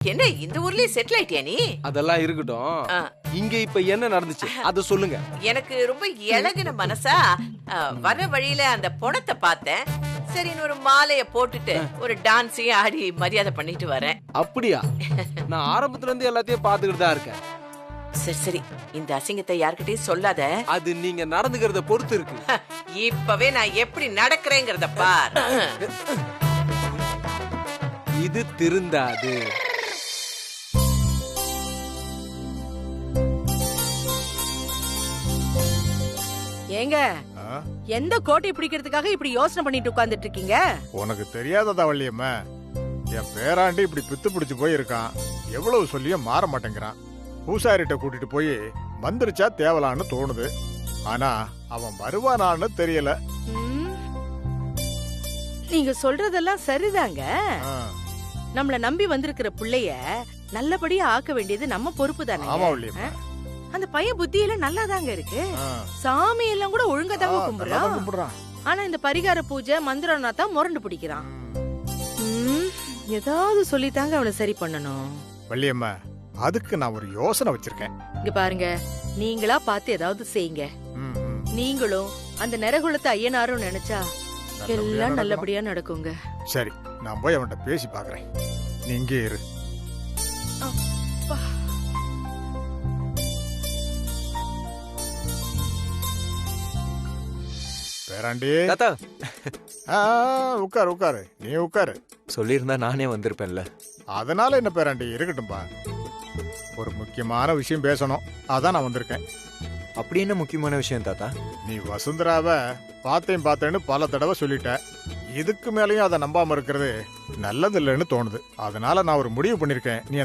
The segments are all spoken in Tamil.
என்ன இந்த ஊர்லயே செட்டில் ஆயிட்டியா நீ? அதெல்லாம் இருக்கட்டும். இங்க இப்ப என்ன நடந்துச்சு அத சொல்லுங்க. எனக்கு ரொம்ப இழகின மனசா வர வழியில அந்த பொணத்தை பார்த்தேன். சரி ஒரு மாலைய போட்டுட்டு ஒரு டான்ஸையும் ஆடி மரியாதை பண்ணிட்டு வரேன். அப்படியா? நான் ஆரம்பத்துல இருந்து எல்லாத்தையும் பாத்துக்கிட்டு தான் இருக்கேன். சரி சரி, இந்த அசிங்கத்தை யார்கிட்டயும் சொல்லாத. அது நீங்க நடந்துக்கிறத பொறுத்து இருக்கு. இப்பவே நான் எப்படி நடக்கிறேங்கிறத பார். இது திருந்தாது. ஏங்க எந்த கோட்டை பிடிக்கிறதுக்காக இப்படி யோசனை பண்ணிட்டு உட்கார்ந்துட்டு இருக்கீங்க? உனக்கு தெரியாததா வள்ளியம்மா, என் பேராண்டி இப்படி பித்து பிடிச்சு போயிருக்கான். எவ்வளவு சொல்லியும் மாற மாட்டேங்கிறான். பூசாரிட்ட கூட்டிட்டு போய் வந்துருச்சா தேவலான்னு தோணுது. ஆனா அவன் வருவானான்னு தெரியல. நீங்க சொல்றதெல்லாம் சரிதாங்க. ஆ, நம்மள நம்பி வந்திருக்கிற புள்ளைய நல்லபடியா ஆக்க வேண்டியது நம்ம பொறுப்பு தானே. ஆமா வள்ளியம்மா. அந்த பையன் புத்தியில நல்லாதாங்க இருக்கு. ஆ, சாமி எல்லாம் கூட ஒழுங்கதாங்க நல்லாதான் கும்பிடுறான். கும்பிடுறான். ஆனா இந்த பரிகார பூஜை மந்திரம்னா தான் முரண்டு பிடிக்கிறான். ம். ஏதாவது சொல்லித்தாங்க அவனை சரி பண்ணணும். வள்ளியம்மா, அதுக்கு நான் ஒரு யோசனை வச்சிருக்கேன். இங்க பாருங்க, நீங்களா பார்த்து ஏதாவது செய்யுங்க. ம், ம். நீங்களும் அந்த நரகுலத்து ஐயனாரும் நினைச்சா நல்லபடியா எல்லாம் நடக்கணும். நல்லபடியா நடக்குங்க. சரி, நான் போய் அவன்கிட்ட பேசி பாக்குறேன். நீ இங்கே இரு. பேராண்டி, தாத்தா ஆ, உட்காரு உட்காரு, நீ உட்காரு. சொல்லியிருந்தா நானே வந்திருப்பேன்ல. அதனால என்ன பேராண்டி, இருக்கட்டும்பா. ஒரு முக்கியமான விஷயம் பேசணும், அதான் நான் வந்திருக்கேன். அப்படி என்ன முக்கியமான விஷயம் தாத்தா? நீ வசுந்தராவை பார்த்தேன்னு பல தடவை சொல்லிட்ட. இதுக்கு மேலேயும் அதை நம்பாம இருக்கிறது நல்லது இல்லைன்னு தோணுது. அதனால நான் ஒரு முடிவு பண்ணிருக்கேன். நீ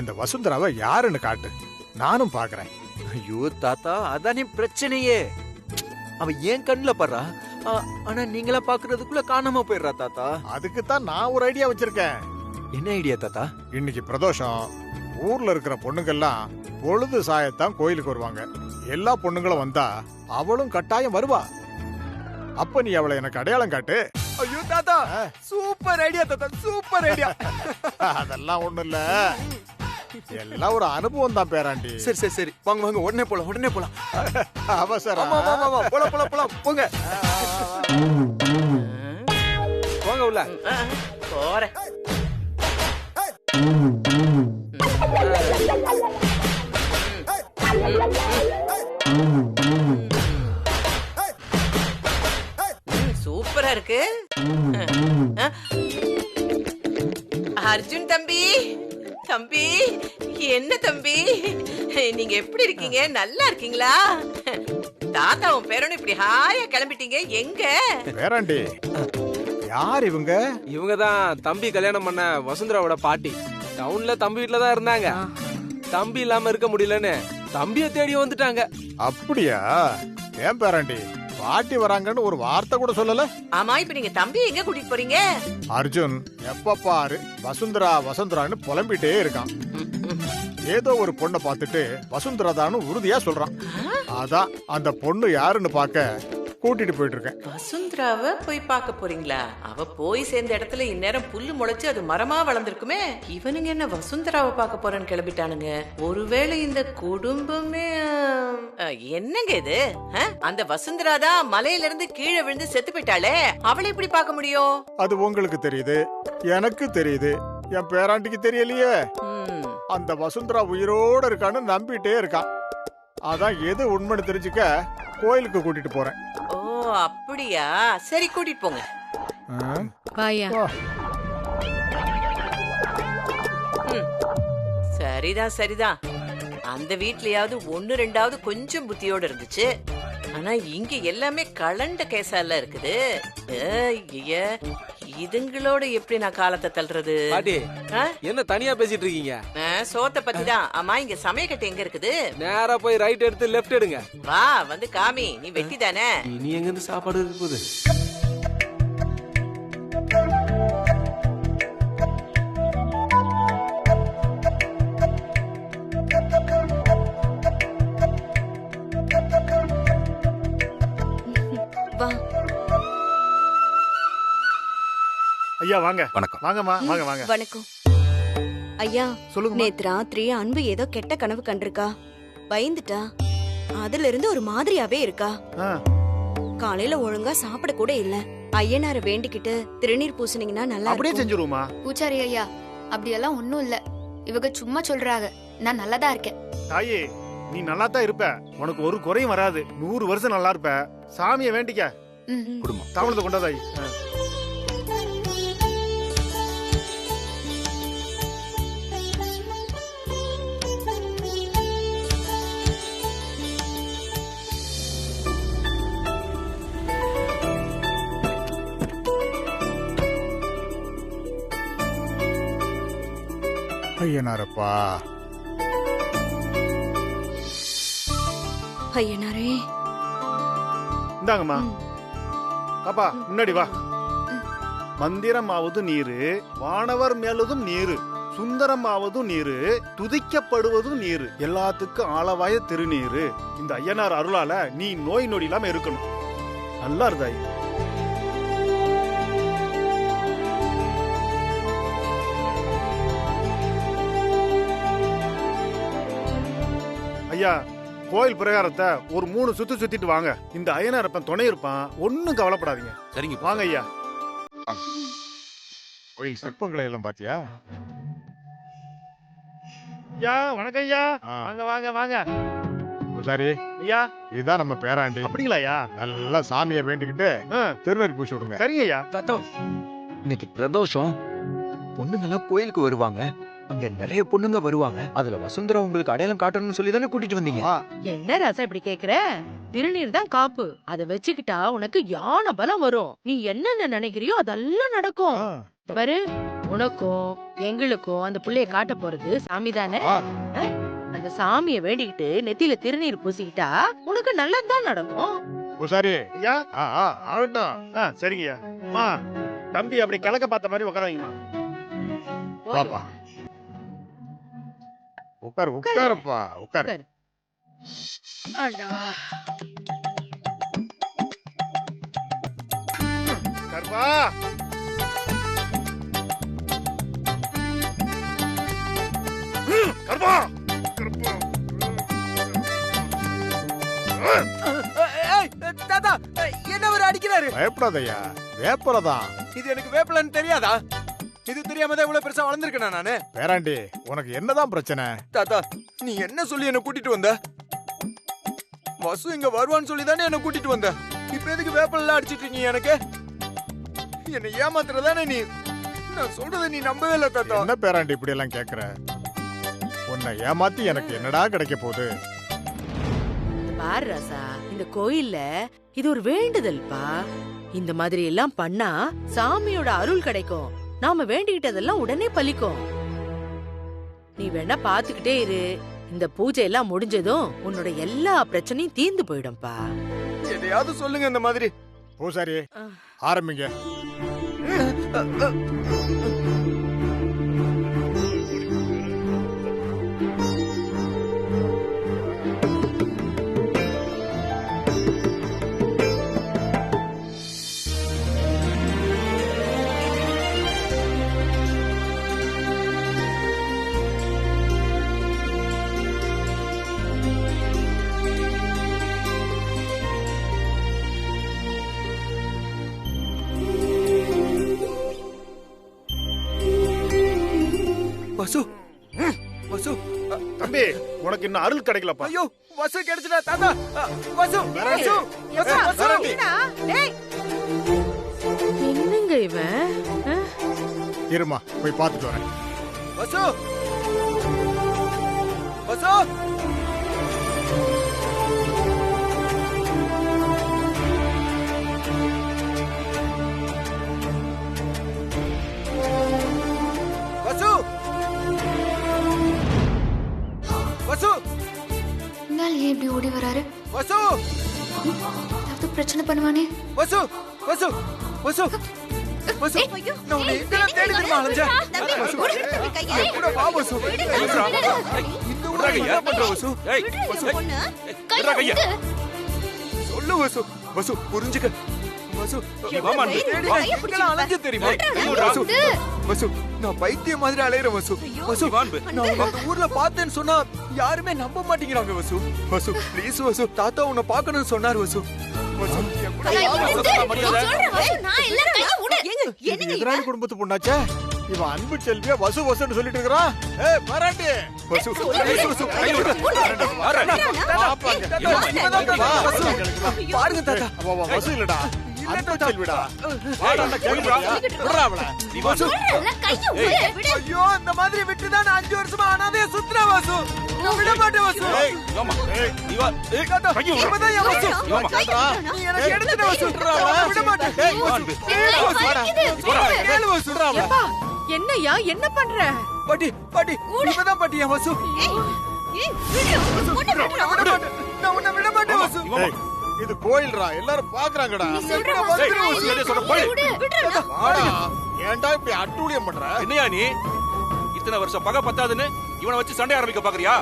அந்த வசுந்தராவை யாருன்னு காட்டு, நானும் பாக்குறேன். ஐயோ தாத்தா, அதானே பிரச்சனையே. அவ ஏன் கண்ணுல படுறா, ஆனா நீங்களா பாக்குறதுக்குள்ள காணாம போயிடுறா தாத்தா. அதுக்குத்தான் நான் ஒரு ஐடியா வச்சிருக்கேன். என்ன ஐடியா தாத்தா? இன்னைக்கு பிரதோஷம். ஊர்ல இருக்கிற பொண்ணுங்கெல்லாம் பொழுது சாயத்தான் கோயிலுக்கு வருவாங்க. எல்லா பொண்ணுங்களும் வந்தா அவளும் கட்டாயம் வருவா. அப்ப நீ அவளை எனக்கு அடையாளம் காட்டு. ஐயோ தாத்தா, சூப்பர் ஐடியா தாத்தா, சூப்பர் ஐடியா. அதெல்லாம் ஒண்ணு இல்ல, எல்லாம் ஒரு அனுபவம் தான் பேராண்டி. சரி சரி சரி, வாங்க வாங்க, உடனே போலாம். அவசரம். ஆமா ஆமா ஆமா, போலாம் போங்க. போங்க உள்ள. போறேன். சூப்பரா இருக்கு. அர்ஜுன் தம்பி, தம்பி என்ன தம்பி, நீங்க எப்படி இருக்கீங்க? நல்லா இருக்கீங்களா? தாத்தாவும் பேரனும் இப்படி ஹாயா கிளம்பிட்டீங்க, எங்க? பேராண்டி, யார் இவங்க? இவங்கதான் தம்பி கல்யாணம் பண்ண வசுந்தராவோட பாட்டி. டவுன்ல தம்பி வீட்டுல தான் இருந்தாங்க. தம்பி இல்லாம இருக்க முடியலன்னு தம்பிய தேடி வந்துட்டாங்க. அப்படியா? ஏன் பேராண்டி, பாட்டி வராங்கன்னு ஒரு வார்த்தை கூட சொல்லல? ஆமா, இப்ப நீங்க தம்பி எங்க கூட்டிட்டு போறீங்க? அர்ஜுன் எப்ப பாரு வசுந்தரான்னு புலம்பிட்டே இருக்கான். ஏதோ ஒரு பொண்ணை பார்த்துட்டு வசுந்தராதான்னு உறுதியா சொல்றான். அதான் அந்த பொண்ணு யாருன்னு பார்க்க கூட்டிட்டு போயிட்டு இருக்கேன். வசுந்தராவ போய் பார்க்க போறீங்களா? அவ போய் சேர்ந்த இடத்துல இந்நேரம் புல்லு முளைச்சு அது மரமா வளர்ந்துருக்குமே. இவனுங்க என்ன வசுந்தராவை பார்க்க போறேன்னு கிளம்பிட்டானுங்க? ஒருவேளை இந்த குடும்பமே என்னங்க இது? அந்த வசுந்தரா தான் மலையில இருந்து கீழே விழுந்து செத்து போயிட்டாளே, அவளை எப்படி பார்க்க முடியும்? அது உங்களுக்கு தெரியுது, எனக்கு தெரியுது, என் பேராண்டிக்கு தெரியலையே. அந்த வசுந்தரா உயிரோட இருக்கான்னு நம்பிட்டே இருக்கான். அதான் எது உண்மைன்னு தெரிஞ்சுக்க கோயிலுக்கு கூட்டிட்டு போறேன். ஓ அப்படியா? சரி, கூட்டிட்டு போங்க. வாயா. சரிதான். அந்த வீட்லயாவது ஒன்னு ரெண்டாவது கொஞ்சம் புத்தியோட இருந்துச்சு. ஆனா இங்க எல்லாமே கலண்ட கேசால இருக்குது. இதுங்களோட எப்படி நான் காலத்தை தள்ளுறது? பாட்டி, என்ன தனியா பேசிட்டு இருக்கீங்க? சோத்த பத்திதான். ஆமா, இங்க சமயக்கட்டு எங்க இருக்குது? நேரா போய் ரைட் எடுத்து லெஃப்ட் எடுங்க. வா, வந்து காமி. நீ வெட்டி தானே? இனி எங்க இருந்து சாப்பாடு இருக்கு போகுது? வா. ஐயா வாங்க. வணக்கம். வாங்கம்மா, வாங்க. வணக்கம். ஐயா சொல்லுங்க நேத்து ராத்திரி அன்பு ஏதோ கெட்ட கனவு கண்டிருக்கா. பயந்துட்டா. அதுல இருந்து ஒரு மாதிரியாவே இருக்கா. காலையில ஒழுங்கா சாப்பிட கூட இல்ல. ஐயனார வேண்டிக்கிட்டு திருநீர் பூசினீங்கன்னா நல்லா அப்படியே இருக்கும். செஞ்சிருவோமா? பூச்சாரி ஐயா அப்படியெல்லாம் ஒண்ணும் இல்ல. இவங்க சும்மா சொல்றாங்க. நான் நல்லதா இருக்கேன். தாயே, நீ நல்லா தான் இருப்ப. உனக்கு ஒரு குறையும் வராது. 100 வருஷம் நல்லா இருப்ப. சாமியை வேண்டிக்க. ம். குடும்பம் தாமதத்தை கொண்டாதாய். ஐயனாரப்பா, ஐயனாரே. இந்தாங்கம்மா. பாப்பா முன்னாடி வா. மந்திரமாவது நீரு, வானவர் மேலதும் நீரு, சுந்தரமாவதும் நீரு, துதிக்கப்படுவதும் நீரு, எல்லாத்துக்கும் ஆளவாய திருநீரு. இந்த ஐயனார் அருளால நீ நோய் நொடி இல்லாம இருக்கணும். நல்லா இருந்தாய். ஐயா, கோயில் பிரகாரத்தை ஒரு 3 சுத்து சுத்திட்டு வாங்க. இந்த ஐயனாரப்பன் துணை இருப்பான். ஒன்னும் கவலைப்படாதீங்க. சரிங்க வாங்க ஐயா. கோயில் சிற்பங்களை எல்லாம் பாத்தியா? ஐயா வணக்கம் ஐயா. ஆ. வாங்க வாங்க வாங்க. சரி, ஐயா இதுதான் நம்ம பேராண்டி. அப்படிங்களா ஐயா? நல்லா சாமியை வேண்டிக்கிட்டு ஆ, திருநெறி பூசி விடுங்க. சரிங்க ஐயா. தாத்தா, இன்னைக்கு பிரதோஷம். பொண்ணுங்கெல்லாம் கோயிலுக்கு வருவாங்க. அங்க நிறைய பொண்ணுங்க வருவாங்க. அதுல வசுந்தரா உங்களுக்கு அடையாளம் காட்டணும்னு சொல்லி தானே கூட்டிட்டு வந்தீங்க. என்ன ராசா இப்படி கேக்குற? திருநீர் தான் காப்பு. அத வச்சுக்கிட்டா உனக்கு யான பலம் வரும். நீ என்னென்ன நினைக்கிறியோ அதெல்லாம் நடக்கும். ஆ. பாரு, உனக்கும் எங்களுக்கும் அந்த புள்ளைய காட்ட போறது சாமி தானே. ஆ. அந்த சாமியை வேண்டிக்கிட்டு நெத்தியில திருநீர் பூசிக்கிட்டா உனக்கு நல்லதுதான் நடக்கும். பூசாரி, ஐயா ஆகட்டும். சரிங்க ஐயா. அம்மா, தம்பி அப்படி கிழக்க பார்த்த மாதிரி உட்கார வைங்கம்மா. பாப்பா, உட்காரு உட்காருப்பா உட்காரு. உட்காரு. அடா. கருப்பா, கருப்பா, கருப்பா. தாத்தா, என்ன ஒரு அடிக்கிறாரு? பயப்படாதய்யா, வேப்பலதான். இது எனக்கு வேப்பலன்னு தெரியாதா? இது தெரியாம தான் இவ்வளவு பெருசா வளர்ந்துருக்கேன் நானு. பேராண்டி, உனக்கு என்னதான் பிரச்சனை? தாத்தா, நீ என்ன சொல்லி என்ன கூட்டிட்டு வந்த? வசு இங்க வருவான்னு சொல்லி தானே என்ன கூட்டிட்டு வந்த. இப்ப எதுக்கு வேப்பலாம் அடிச்சிட்டு இருக்கீங்க எனக்கு? என்ன ஏமாத்துறதானே நீ? நான் சொல்றதை நீ நம்பவே இல்ல தாத்தா. என்ன பேராண்டி இப்படி எல்லாம் கேக்குற? உன்னை ஏமாத்தி எனக்கு என்னடா கிடைக்க போகுது? பாரு ராசா, இந்த கோயில்ல இது ஒரு வேண்டுதல்பா. இந்த மாதிரி எல்லாம் பண்ணா சாமியோட அருள் கிடைக்கும். நாம வேண்டிக்கிட்டதெல்லாம் உடனே பலிக்கும். நீ வேணா பாத்துக்கிட்டே இரு. இந்த பூஜை எல்லாம் முடிஞ்சதும் உன்னோட எல்லா பிரச்சனையும் தீர்ந்து போயிடும்பா. எதையாவது சொல்லுங்க இந்த மாதிரி. பூசாரி, ஆரம்பிங்க. வசு, வசு, தம்பி, உனக்கு இன்னும் அருள் கிடைக்கலப்பா. ஐயோ, வசு கிடைச்சிட்டா தாத்தா. வசு, வசு, வசு, வசு. என்னங்க இவன்? இருமா, போய் பார்த்துட்டு வரேன். வசு, வசு. வசு, வசு, நாள் ஏன் இப்படி ஓடி வராரு? வசு, ஏதாவது பிரச்சனை பண்ணுவானே? வசு, வசு, வசு, வசு. நான் உன்னை எங்கெல்லாம் தேடி தெரியுமா அலைஞ்சேன்? வசு, என் கூட வா வசு. இந்த ஊர்ல என்ன பண்ற வசு? வசு, சொல்லு வசு. வசு, புரிஞ்சுக்க. வசு, வாமா, தேடி எங்கெல்லாம் அலைஞ்சேன் தெரியுமா? வசு, வசு, நான் பைத்தியம் மாதிரி அலையிறேன் வசு. வசு, நான் உன்னை அந்த ஊர்ல பார்த்தேன்னு சொன்னா யாருமே நம்ப மாட்டேங்கிறாங்க வசு. வசு ப்ளீஸ் வசு, தாத்தா உன்னை பார்க்கணும்னு சொன்னார் வசு. வசு, என் கூட இது எதிராளி குடும்பத்து பொண்ணாச்சே. இவன் அன்பு செல்வியா வசு வசுன்னு சொல்லிட்டு இருக்கிறான். ஏய் பாராட்டி வசு, ப்ளீஸ் வசு, கை விடு. பாருங்க தாத்தா. வசு இல்லடா, அன்பு செல்விடா. வாடாண்டா, கேளுடா. விடுறா அவளை. வசு, ஐயோ இந்த மாதிரி விட்டுதான் நான் 5 வருஷமா அனாதையா சுத்துறேன் வசு. நான் விட மாட்டேன் வசு. தாத்தா, இப்பதான் என் வசு. நீ எனக்கு எடுத்துட்ட வசு. நான் விட மாட்டேன். கேளு வசு. எப்பா, என்னய்யா என்ன பண்ற? பாட்டி, பாட்டி, இப்பதான் பாட்டி என் வசு. நான் உன்னை விட மாட்டேன் வசு. ஏய், இது கோயில்ரா, எல்லாரும் பாக்குறாங்கடா. வாடா, ஏன்டா இப்படி அட்டூழியம் பண்ற? என்னையா நீ இத்தனை வருஷம் பகை பத்தாதுன்னு இவனை வச்சு சண்டை ஆரம்பிக்க பாக்குறியா?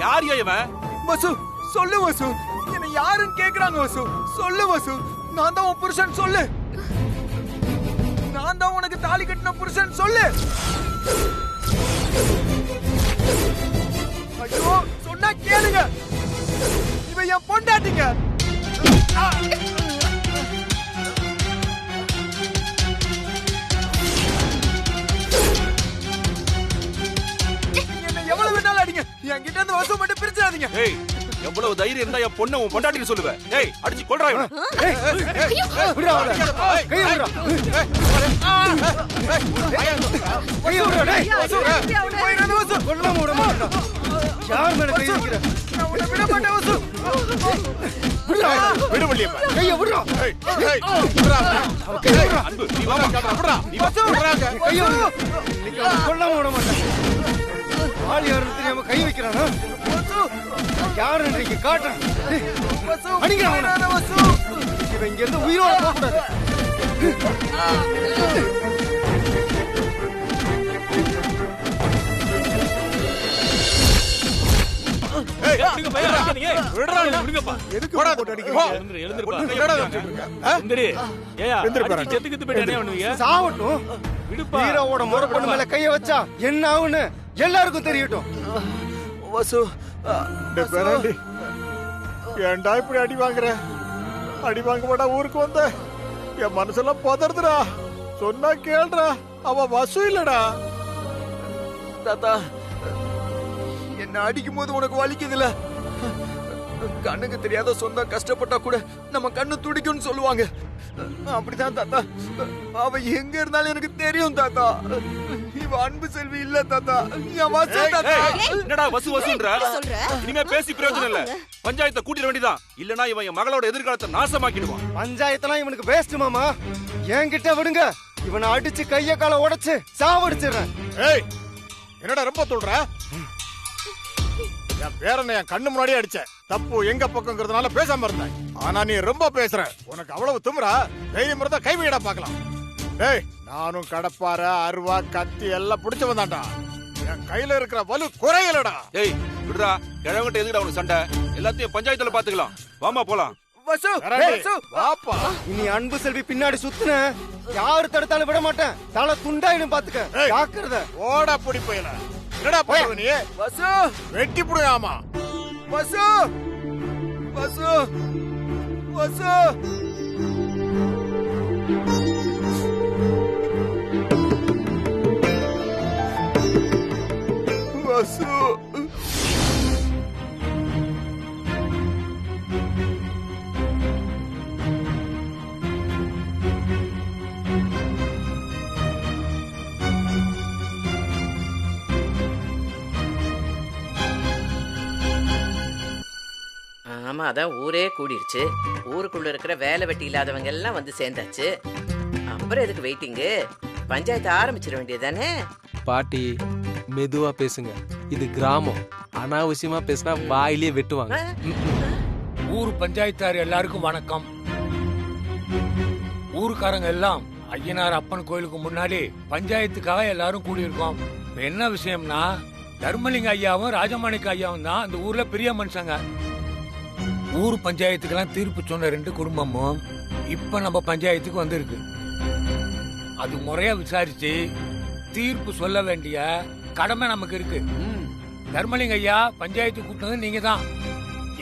யாரியா இவன்? வசு, சொல்லு வசு. என்ன யாருன்னு கேக்குறாங்க வசு. சொல்லு வசு. நான் தான் உன் புருஷன் சொல்லு. நான் தான் உனக்கு தாலி கட்டின புருஷன் சொல்லு. ஐயோ, சொன்னா கேளுங்க. இவ என் பொண்டாட்டிங்க. என்ன எவ்வளவு வேணாலும் அடிங்க. என்கிட்ட இருந்து வசு மட்டும் பிரிச்சாதீங்க. ஏய், எவ்வளவு தைரியம் இருந்தா என் பொண்ணை உன் பொண்டாட்டின்னு சொல்லுவ? ஏய், அடிச்சு கொல்றா இவனை. விடுடா அவளை. கை விடுடா. கை விடுடா. டேய் வசு, போயிடாத வசு. கொல்லாம விட மாட்டேன். யார் மேல கை வைக்கிற? நான் உன்னை விட மாட்டேன் வசு. விடுடா, விடு வள்ளியம்மா. கைய விடுடா. ஏய், ஏய், விடுடா. கை விடுறா. அன்பு, நீ வாமா. விடுடா. வசு, கைய விடு. நீங்க கொல்லாம விட மாட்டேன். ஆள் யாருன்னு தெரியாம கை வைக்கிறானா? வசு, யாரு நீங்க காட்டுறேன். வசு, அடிங்கடா வசு. இவன் இங்க இருந்து உயிரோட போக கூடாது. ஏய், நீங்க பையன் அடிக்காதீங்க. விடுடா. விடுங்கப்பா. எதுக்கு போட்டு அடிக்கிறீங்க? எழுந்திருப்பா. என்னடா நினைச்சிட்டு இருக்க? ஆ? எந்திரி. ஏயா, எந்திரி பாரு. அடிச்சு செத்துக்கிட்டு போயிட்டு என்ன பண்ணுவீங்க? சாவட்டும். விடுப்பா. ஹீரோவோட முறை பொண்ணு மேல கைய வச்சா என்ன ஆகுன்னு எல்லாருக்கும் தெரியட்டும். வசு, டேய் பேராண்டி, ஏன்டா இப்படி அடி வாங்குற? அடி வாங்க மாட்டா ஊருக்கு வந்த? என் மனசெல்லாம் பதறதுடா. சொன்னா கேளுடா, அவ வசு இல்லடா. தாத்தா, என்ன அடிக்கும் போது உனக்கு வலிக்குதுல? கண்ணுக்கு தெரியாத சொந்தம் கஷ்டப்பட்டா கூட நம்ம கண்ணு துடிக்கும்னு சொல்லுவாங்க. அப்படிதான் தாத்தா, அவ எங்க இருந்தாலும் எனக்கு தெரியும் தாத்தா. இவ அன்பு செல்வி இல்ல தாத்தா, என் வசு தாத்தா. என்னடா வசு வசுன்ற? இனிமே பேசி பிரயோஜனம் இல்ல. பஞ்சாயத்தை கூட்டிட வேண்டியதான். இல்லனா இவன் என் மகளோட எதிர்காலத்தை நாசமாக்கிடுவான். பஞ்சாயத்தெல்லாம் இவனுக்கு வேஸ்ட் மாமா. என்கிட்ட விடுங்க. இவனை அடிச்சு கைய கால உடைச்சு சாவடிச்சிடுறேன். ஏய், என்னடா ரொம்ப சொல்ற? என் பேரனை என் கண்ணு முன்னாடியே அடிச்ச. தப்பு எங்க பக்கம்ங்கிறதுனால பேசாம இருந்தேன். ஆனா நீ ரொம்ப பேசுற. உனக்கு அவ்வளவு திமிரா? தைரியம் இருந்தா கை வைடா பார்க்கலாம். டேய், நானும் கடப்பார, அருவா, கத்தி எல்லாம் பிடிச்சு வந்தான்டா. என் கையில இருக்கிற வலு குறையலடா. ஏய், விடுறா. கிழவன்ட்ட எதுக்குடா உனக்கு சண்டை? எல்லாத்தையும் பஞ்சாயத்துல பாத்துக்கலாம். வாமா போலாம். வசு, பேராண்டி, வசு. வாப்பா. இனி அன்பு செல்வி பின்னாடி சுத்துன யாரு தடுத்தாலும் விட மாட்டேன். தலை துண்டாயிடும் பாத்துக்க. ஏய். ஜாக்கிரதை. ஓடா புடி போயல. என்னடா போய் நீ? வசு, வெட்டி புடுயாமா. வசு, வசு, வசு. வசு. ஆமா, அதான் ஊரே கூடிருச்சு. ஊருக்குள்ள இருக்கிற வேலை வெட்டி இல்லாதவங்க எல்லாம் வந்து சேர்ந்தாச்சு. அப்புறம் எதுக்கு வெயிட்டிங்கு? பஞ்சாயத்து ஆரம்பிச்சிட வேண்டியதானே? பாட்டி மெதுவா பேசுங்க. இது கிராமம். அனாவசியமா பேசினா வாயிலே வெட்டுவாங்க. ஊர் பஞ்சாயத்தார் எல்லாருக்கும் வணக்கம். ஊருக்காரங்க எல்லாம் ஐயனார் அப்பன் கோயிலுக்கு முன்னாடி பஞ்சாயத்துக்காக எல்லாரும் கூடியிருக்கோம். இப்ப என்ன விஷயம்னா, தர்மலிங்க ஐயாவும் ராஜமாணிக்க ஐயாவும் தான் அந்த ஊர்ல பெரிய மனுஷங்க. ஊர் பஞ்சாயத்துக்கெல்லாம் தீர்ப்பு சொன்ன 2 குடும்பமும் இப்ப நம்ம பஞ்சாயத்துக்கு வந்திருக்கு. அது முறையா விசாரிச்சு தீர்ப்பு சொல்ல வேண்டிய கடமை நமக்கு இருக்கு. தர்மலிங்க ஐயா பஞ்சாயத்து கூட்டினது நீங்க தான்.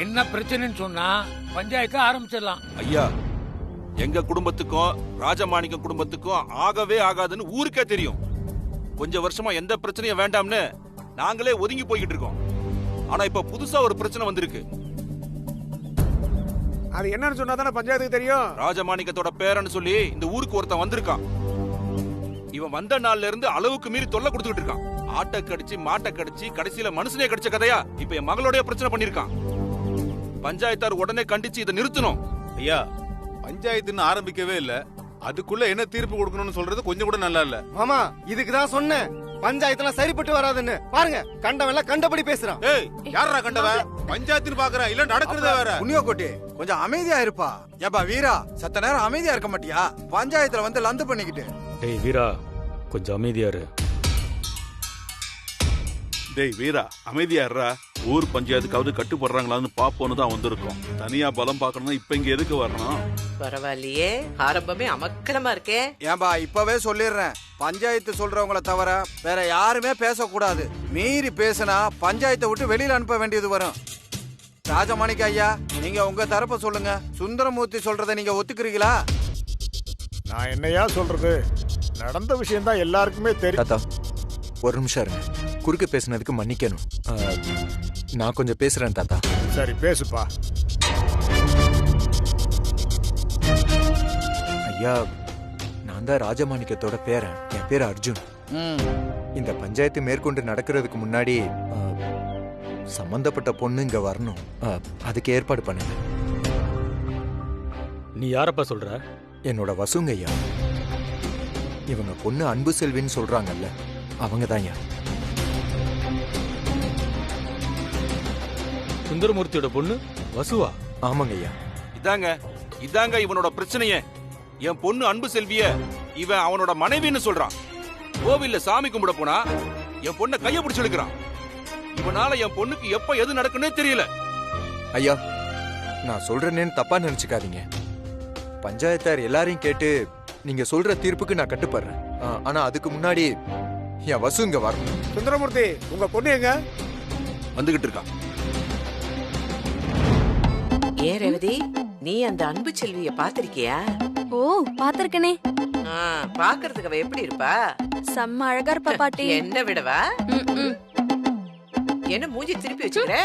என்ன பிரச்சனைன்னு சொன்னா பஞ்சாயத்தை ஆரம்பிச்சிடலாம். ஐயா, எங்க குடும்பத்துக்கும் ராஜமாணிக்கம் குடும்பத்துக்கும் ஆகவே ஆகாதுன்னு ஊருக்கே தெரியும். கொஞ்ச வருஷமா எந்த பிரச்சனையும் வேண்டாம்னு நாங்களே ஒதுங்கி போய்கிட்டு இருக்கோம். ஆனா இப்ப புதுசா ஒரு பிரச்சனை வந்திருக்கு. அது என்னன்னு சொன்னா தானே பஞ்சாயத்துக்கு தெரியும். ராஜமாணிக்கத்தோட பேரன்னு சொல்லி இந்த ஊருக்கு ஒருத்தன் வந்திருக்கான். இவன் வந்த நாள்ல இருந்து அளவுக்கு மீறி தொல்லை கொடுத்துட்டு இருக்கான். ஆட்டை கடிச்சு மாட்டை கடிச்சு கடைசியில மனுஷனே கடிச்ச கதையா இப்ப என் மகளோட பிரச்சனை பண்ணிருக்கான். பஞ்சாயத்தார் உடனே கண்டிச்சு இதை நிறுத்தணும். ஐயா, பஞ்சாயத்துன்னு ஆரம்பிக்கவே இல்ல, அதுக்குள்ள என்ன தீர்ப்பு கொடுக்கணும்னு சொல்றது கொஞ்சம் கூட நல்லா இல்ல. மாமா, இதுக்கு தான் சொன்னேன் பஞ்சாயத்துல சரிப்பட்டு வராதுன்னு. பாருங்க, கண்டவன் கண்டபடி பேசுறான். ஏய், யாரா கண்டவன்? பஞ்சாயத்துன்னு பாக்குறேன், இல்ல நடக்கிறதே வேற. புண்ணியக்கோட்டி, கொஞ்சம் அமைதியா இருப்பா. ஏப்பா வீரா, சத்த நேரம் அமைதியா இருக்க மாட்டியா? பஞ்சாயத்துல வந்து லந்து பண்ணிக்கிட்டு. டேய் வீரா, கொஞ்சம் அமைதியா இரு. டேய் வீரா, அமைதியா இருடா. ஊர் பஞ்சாயத்துக்காவது கட்டுப்படுறாங்களான்னு பாப்போன்னு தான் வந்திருக்கோம். தனியா பலம் பாக்கணும்னா இப்ப இங்க எதுக்கு வரணும்? பரவாயில்லையே, ஆரம்பமே அமக்கலமா இருக்கே. ஏன்பா இப்பவே சொல்லிடுறேன், பஞ்சாயத்து சொல்றவங்கள தவிர வேற யாருமே பேசக்கூடாது. மீறி பேசினா பஞ்சாயத்தை விட்டு வெளியில அனுப்ப வேண்டியது வரும். ராஜமாணிக்க ஐயா, நீங்க உங்க தரப்ப சொல்லுங்க. சுந்தரமூர்த்தி சொல்றதை நீங்க ஒத்துக்கிறீங்களா? நான் என்னையா சொல்றது, நடந்த விஷயம் தான் எல்லாருக்குமே தெரியும். தாத்தா, ஒரு நிமிஷம் இருங்க. குறுக்க பேசுனதுக்கு மன்னிக்கணும். நான் கொஞ்சம் பேசுறேன் தாத்தா. சரி பேசுப்பா. ஐயா, நான் தான் ராஜமாணிக்கத்தோட பேரன். என் பேர் அர்ஜுன். இந்த பஞ்சாயத்து மேற்கொண்டு நடக்கிறதுக்கு முன்னாடி சம்பந்தப்பட்ட பொண்ணு இங்க வரணும். அதுக்கு ஏற்பாடு பண்ணுங்க. நீ யாரப்பா சொல்ற? என்னோட வசுங்க ஐயா. இவங்க பொண்ணு அன்பு செல்வின்னு சொல்றாங்கல்ல, அவங்க தான் ஐயா. சுந்தரமூர்த்தியோட பொண்ணு வசுவா? ஆமாங்க ஐயா. இதாங்க இவனோட பிரச்சனையே. என் பொண்ணு அன்பு செல்விய இவன் அவனோட மனைவின்னு சொல்றான். கோவில்ல சாமி கும்பிட போனா என் பொண்ணை கைய பிடிச்சு எடுக்கிறான். இவனால என் பொண்ணுக்கு எப்ப எது நடக்குன்னே தெரியல. ஐயா, நான் சொல்றேன்னு தப்பா நினைச்சுக்காதீங்க. பஞ்சாயத்தார் எல்லாரையும் கேட்டு நீங்க சொல்ற தீர்ப்புக்கு நான் கட்டுப்படுறேன். ஆனா அதுக்கு முன்னாடி என் வசு இங்க வரணும். சுந்தரமூர்த்தி, உங்க பொண்ணு எங்க? வந்துகிட்டு இருக்கான். ஏன் ரேவதி, நீ அந்த அன்பு செல்விய பாத்திருக்கியா? ஓ, பாத்திருக்கனே. பாக்குறதுக்கு அவ எப்படி இருப்பா? செம்ம அழகா இருப்பா பாட்டி. என்ன விடவா? என்ன மூஞ்சி திருப்பி வச்சுக்கிற?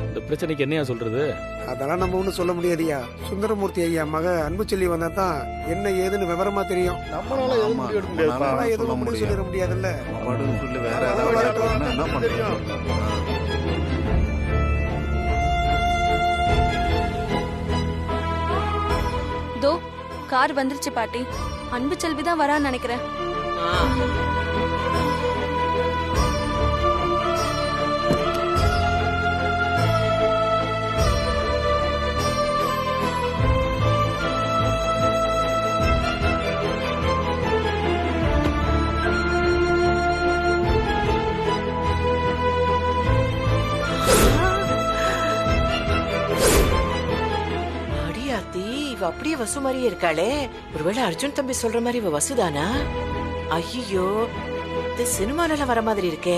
இந்த பிரச்சனைக்கு என்னையா சொல்றது? அதெல்லாம் நம்ம ஒண்ணும் சொல்ல முடியாதியா. சுந்தரமூர்த்தி ஐயா மக அன்பு செல்வி வந்தா தான் என்ன ஏதுன்னு விவரமா தெரியும். நம்மளால எதுவும் முடிவு எடுக்க முடியாது. எதுவும் முடிவு சொல்லிட முடியாதுல்ல. சொல்லி வேற ஏதாவது என்ன பண்றோம்? தோ கார் வந்துருச்சு பாட்டி. அன்பு செல்வி தான் வரான்னு நினைக்கிறேன். அப்படியே வசு மாதிரியே இருக்காளே. ஒருவேளை அர்ஜுன் தம்பி சொல்ற மாதிரி இவ வசுதானா? ஐயோ, இது சினிமால வர மாதிரி இருக்கே.